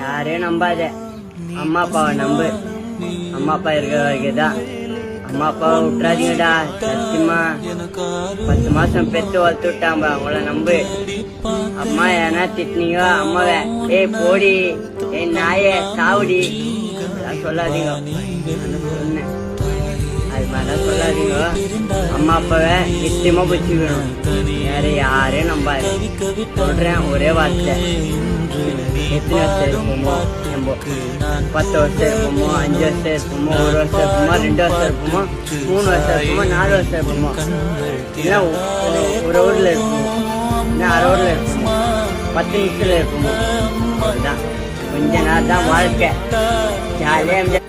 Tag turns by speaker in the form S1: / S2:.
S1: யாரையும் நம்பாத, அம்மா அப்பாவை நம்பு. அம்மா அப்பா இருக்கிற வரைக்கும் தான். அம்மா அப்பாவை விட்டுறாதீங்கடா சத்தியமா. 10 மாசம் பெத்து வளர்த்து விட்டாங்க, அவங்கள நம்பு. அம்மா ஏன்னா திட்டினீங்க அம்மாவை ஏய் போடி ஏய் நாயே சாவுடி அதெல்லாம் சொல்லாதீங்க. சொன்னேன் அது மாதிரிலாம் சொல்லாதீங்க. அம்மா அப்பாவை நிச்சயமா பிடிச்சிக்கணும். வேற யாரையும் நம்பாரு. சொல்றேன் ஒரே வார்த்தை. எத்தனை வருஷம் இருப்போமோ நம்ம 10 வருஷம் இருப்போமோ, 5 வருஷம் இருப்போமோ, 1 வருஷம் இருப்போமோ, 2 வருஷம் இருப்போமோ, 3 வருஷம் இருப்போமோ, 4 வருஷம் இருப்போமோ, இல்லை ஒரு ஊர்ல இருப்போமோ, இல்லை அரை ஊர்ல இருப்போமோ, 10 நிமிஷத்துல இருப்போமோ. அதுதான் கொஞ்ச நாள் தான் வாழ்க்கை. ஜாலியாக